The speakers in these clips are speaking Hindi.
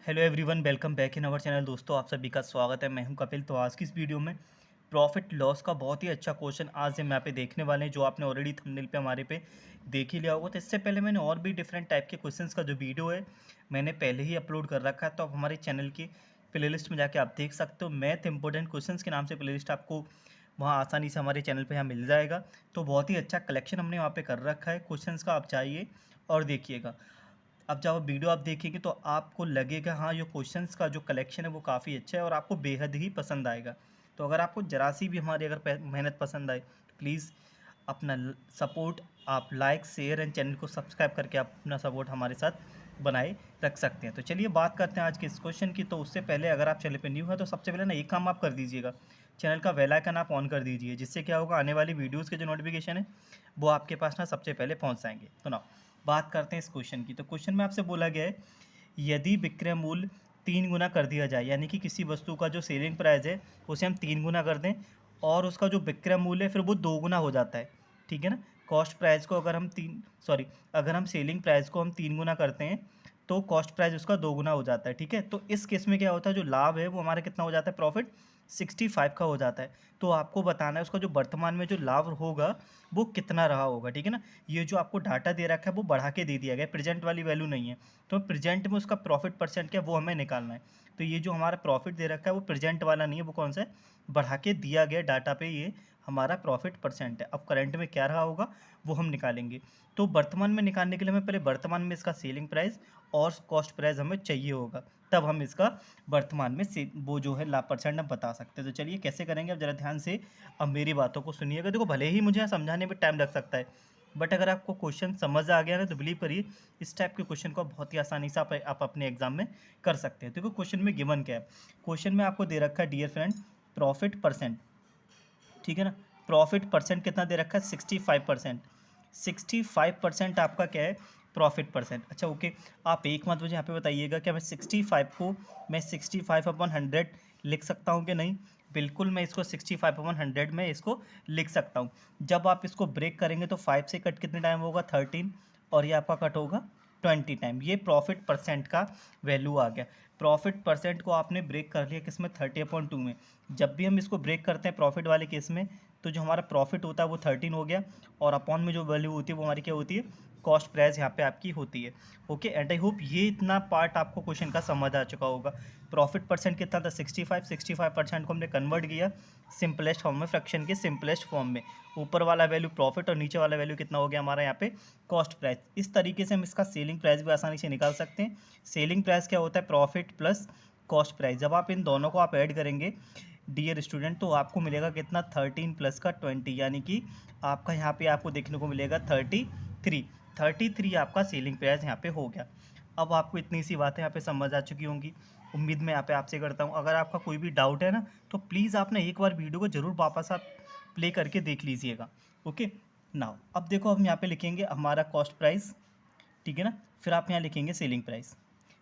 Hello everyone, welcome back in our channel. दोस्तों, आप सभी का स्वागत है। मैं हूं कपिल। तो आज की इस वीडियो में प्रॉफिट लॉस का बहुत ही अच्छा क्वेश्चन आज हम यहाँ पे देखने वाले हैं, जो आपने ऑलरेडी थंबनेल पे हमारे पे देख ही लिया होगा। तो इससे पहले मैंने और भी डिफरेंट टाइप के क्वेश्चंस का जो वीडियो है मैंने पहले ही अपलोड कर रखा है, तो आप हमारे चैनल की प्लेलिस्ट में जाके आप देख सकते हो। मैथ इंपॉर्टेंट क्वेश्चंस के नाम से प्लेलिस्ट आपको वहाँ आसानी से हमारे चैनल पे यहाँ मिल जाएगा। तो बहुत ही अच्छा कलेक्शन हमने वहाँ पे कर रखा है क्वेश्चंस का, आप चाहिए और देखिएगा। अब जब वीडियो आप देखेंगे तो आपको लगेगा हाँ, ये क्वेश्चंस का जो कलेक्शन है वो काफ़ी अच्छा है और आपको बेहद ही पसंद आएगा। तो अगर आपको ज़रा सी भी हमारी अगर मेहनत पसंद आए तो प्लीज़ अपना सपोर्ट आप लाइक शेयर एंड चैनल को सब्सक्राइब करके आप अपना सपोर्ट हमारे साथ बनाए रख सकते हैं। तो चलिए बात करते हैं आज के इस क्वेश्चन की। तो उससे पहले अगर आप चैनल पर न्यू है तो सबसे पहले ना एक काम आप कर दीजिएगा, चैनल का बेल आइकन आप ऑन कर दीजिए, जिससे क्या होगा, आने वाली वीडियोज़ के जो नोटिफिकेशन है वो आपके पास ना सबसे पहले पहुँच जाएंगे। तो ना बात करते हैं इस क्वेश्चन की। तो क्वेश्चन में आपसे बोला गया है, यदि विक्रय मूल्य 3 गुना कर दिया जाए, यानी कि किसी वस्तु का जो सेलिंग प्राइस है उसे हम 3 गुना कर दें और उसका जो विक्रय मूल्य है फिर वो 2 गुना हो जाता है। ठीक है ना। कॉस्ट प्राइस को अगर हम अगर हम सेलिंग प्राइस को हम 3 गुना करते हैं तो कॉस्ट प्राइस उसका 2 गुना हो जाता है। ठीक है। तो इस केस में क्या होता है, जो लाभ है वो हमारा कितना हो जाता है, प्रॉफिट 65 का हो जाता है। तो आपको बताना है उसका जो वर्तमान में जो लाभ होगा वो कितना रहा होगा। ठीक है ना। ये जो आपको डाटा दे रखा है वो बढ़ा के दे दिया गया है, प्रेजेंट वाली वैल्यू नहीं है। तो प्रेजेंट में उसका प्रॉफिट परसेंट क्या है वो हमें निकालना है। तो ये जो हमारा प्रॉफिट दे रखा है वो प्रेजेंट वाला नहीं है, वो कौन सा है, बढ़ा के दिया गया डाटा पे ये हमारा प्रॉफिट परसेंट है। अब करंट में क्या रहा होगा वो हम निकालेंगे। तो वर्तमान में निकालने के लिए हमें पहले वर्तमान में इसका सेलिंग प्राइस और कॉस्ट प्राइस हमें चाहिए होगा, तब हम इसका वर्तमान में से वो जो है लाभ परसेंट हम बता सकते हैं। तो चलिए कैसे करेंगे, अब जरा ध्यान से अब मेरी बातों को सुनिएगा। देखो, भले ही मुझे समझाने में टाइम लग सकता है, बट अगर आपको क्वेश्चन समझ आ गया ना तो बिलीव करिए इस टाइप के क्वेश्चन को बहुत ही आसानी से आप अपने एग्जाम में कर सकते हैं। देखो क्वेश्चन में गिवन क्या है, क्वेश्चन में आपको दे रखा है डियर फ्रेंड प्रॉफिट परसेंट। ठीक है ना। प्रॉफिट परसेंट कितना दे रखा है, 65%। 65% आपका क्या है, प्रॉफिट परसेंट। अच्छा ओके, आप एक मत मुझे यहाँ पे बताइएगा, क्या मैं 65 को मैं 65/100 लिख सकता हूँ कि नहीं। बिल्कुल मैं इसको 65/100 में इसको लिख सकता हूँ। जब आप इसको ब्रेक करेंगे तो 5 से कट कितने टाइम होगा, 13, और ये आपका कट होगा 20 टाइम। ये प्रॉफिट परसेंट का वैल्यू आ गया। प्रॉफिट परसेंट को आपने ब्रेक कर लिया किस में, 30/2 में। जब भी हम इसको ब्रेक करते हैं प्रॉफिट वाले केस में तो जो हमारा प्रॉफिट होता है वो 13 हो गया, और अपॉन में जो वैल्यू होती है वो हमारी क्या होती है, कॉस्ट प्राइस यहाँ पे आपकी होती है। ओके, एंड आई होप ये इतना पार्ट आपको क्वेश्चन का समझ आ चुका होगा। प्रॉफिट परसेंट कितना था, 65% को हमने कन्वर्ट किया सिंपलेस्ट फॉर्म में, फ्रैक्शन के सिंपलेस्ट फॉर्म में। ऊपर वाला वैल्यू प्रॉफिट और नीचे वाला वैल्यू कितना हो गया हमारा यहाँ पे, कॉस्ट प्राइस। इस तरीके से हम इसका सेलिंग प्राइस भी आसानी से निकाल सकते हैं। सेलिंग प्राइस क्या होता है, प्रॉफिट प्लस कॉस्ट प्राइस। जब आप इन दोनों को आप ऐड करेंगे डियर स्टूडेंट तो आपको मिलेगा कितना, 13 प्लस का 20, यानी कि आपका यहाँ पे आपको देखने को मिलेगा 33 आपका सेलिंग प्राइस यहाँ पे हो गया। अब आपको इतनी सी बातें यहाँ पे समझ आ चुकी होंगी, उम्मीद मैं यहाँ पे आपसे करता हूँ। अगर आपका कोई भी डाउट है ना तो प्लीज़ आप ना एक बार वीडियो को ज़रूर वापस आप प्ले करके देख लीजिएगा। ओके नाउ अब देखो, हम यहाँ पे लिखेंगे हमारा कॉस्ट प्राइस। ठीक है ना। फिर आप यहाँ लिखेंगे सेलिंग प्राइस।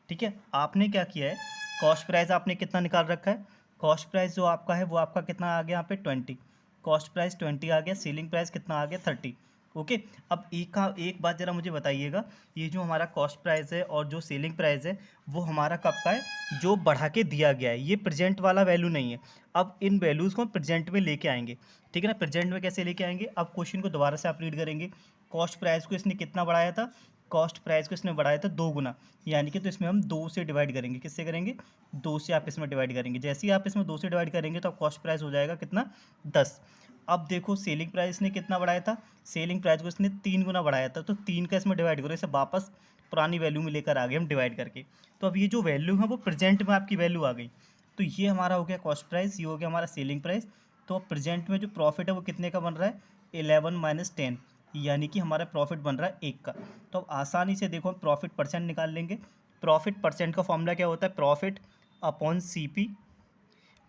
ठीक है। आपने क्या किया है, कॉस्ट प्राइस आपने कितना निकाल रखा है, कॉस्ट प्राइस जो आपका है वो आपका कितना आ गया यहाँ पे 20, कॉस्ट प्राइस 20 आ गया, सेलिंग प्राइस कितना आ गया 30। ओके। अब एक बात ज़रा मुझे बताइएगा, ये जो हमारा कॉस्ट प्राइस है और जो सेलिंग प्राइस है वो हमारा कब का है, जो बढ़ा के दिया गया है, ये प्रेजेंट वाला वैल्यू नहीं है। अब इन वैल्यूज़ को हम प्रेजेंट में लेके आएंगे। ठीक है ना। प्रेजेंट में कैसे लेके आएंगे, अब क्वेश्चन को दोबारा से आप रीड करेंगे। कॉस्ट प्राइस को इसने कितना बढ़ाया था, कॉस्ट प्राइस को इसने बढ़ाया था 2 गुना, यानी कि तो इसमें हम 2 से डिवाइड करेंगे। किससे करेंगे, 2 से आप इसमें डिवाइड करेंगे। जैसे ही आप इसमें 2 से डिवाइड करेंगे तो कॉस्ट प्राइस हो जाएगा कितना, 10। अब देखो सेलिंग प्राइस ने कितना बढ़ाया था, सेलिंग प्राइस को इसने 3 गुना बढ़ाया था, तो 3 का इसमें डिवाइड करो, इसे वापस पुरानी वैल्यू में लेकर आ गए हम डिवाइड करके। तो अब ये जो वैल्यू है वो प्रेजेंट में आपकी वैल्यू आ गई। तो ये हमारा हो गया कॉस्ट प्राइस, ये हो गया हमारा सेलिंग प्राइस। तो अब प्रेजेंट में जो प्रॉफिट है वो कितने का बन रहा है, 11 - 10, यानी कि हमारा प्रॉफिट बन रहा है 1 का। तो अब आसानी से देखो हम प्रॉफिट परसेंट निकाल लेंगे। प्रॉफिट परसेंट का फॉर्मूला क्या होता है, profit upon CP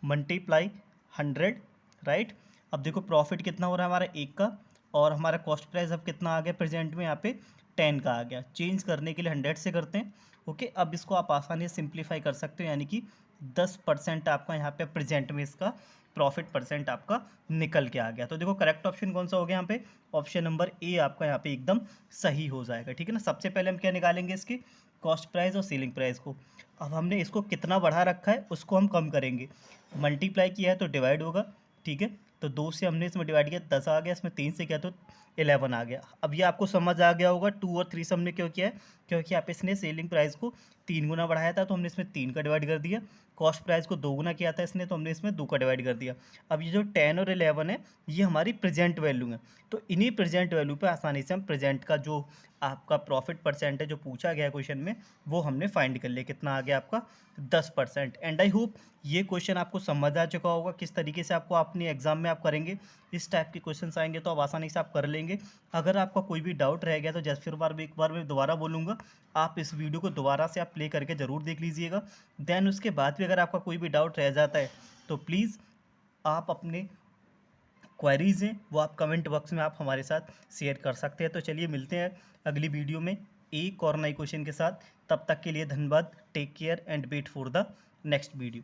multiply 100, right. अब देखो प्रॉफिट कितना हो रहा है हमारा 1 का, और हमारा कॉस्ट प्राइस अब कितना आ गया प्रेजेंट में यहाँ पे 10 का आ गया। चेंज करने के लिए 100 से करते हैं। ओके, अब इसको आप आसानी से सिंप्लीफाई कर सकते हो, यानी कि 10% आपका यहाँ पे प्रेजेंट में इसका प्रॉफिट परसेंट आपका निकल के आ गया। तो देखो करेक्ट ऑप्शन कौन सा हो गया यहाँ पे, ऑप्शन नंबर ए आपका यहाँ पे एकदम सही हो जाएगा। ठीक है ना। सबसे पहले हम क्या निकालेंगे, इसकी कॉस्ट प्राइस और सेलिंग प्राइस को। अब हमने इसको कितना बढ़ा रखा है उसको हम कम करेंगे। मल्टीप्लाई किया है तो डिवाइड होगा, ठीक है। तो 2 से हमने इसमें डिवाइड किया 10 आ गया, इसमें 3 से किया तो 11 आ गया। अब ये आपको समझ आ गया होगा 2 और 3 से हमने क्यों किया है, क्योंकि आप इसने सेलिंग प्राइस को 3 गुना बढ़ाया था तो हमने इसमें 3 का डिवाइड कर दिया। कॉस्ट प्राइस को 2 गुना किया था इसने तो हमने इसमें 2 का डिवाइड कर दिया। अब ये जो 10 और 11 है ये हमारी प्रेजेंट वैल्यू है। तो इन्हीं प्रेजेंट वैल्यू पे आसानी से हम प्रेजेंट का जो आपका प्रॉफिट परसेंट है जो पूछा गया है क्वेश्चन में, वो हमने फाइंड कर लिया। कितना आ गया आपका 10%। एंड आई होप ये क्वेश्चन आपको समझ आ चुका होगा किस तरीके से आपको अपने एग्जाम में आप करेंगे। इस टाइप के क्वेश्चन आएंगे तो आप आसानी से आप कर लेंगे। अगर आपका कोई भी डाउट रह गया तो जैसे एक बार मैं दोबारा बोलूँगा, आप इस वीडियो को दोबारा से आप प्ले करके ज़रूर देख लीजिएगा। देन उसके बाद भी अगर आपका कोई भी डाउट रह जाता है तो प्लीज़ आप अपने क्वेरीज हैं वो आप कमेंट बॉक्स में आप हमारे साथ शेयर कर सकते हैं। तो चलिए मिलते हैं अगली वीडियो में एक और नए क्वेश्चन के साथ। तब तक के लिए धन्यवाद। Take care and wait for the next video.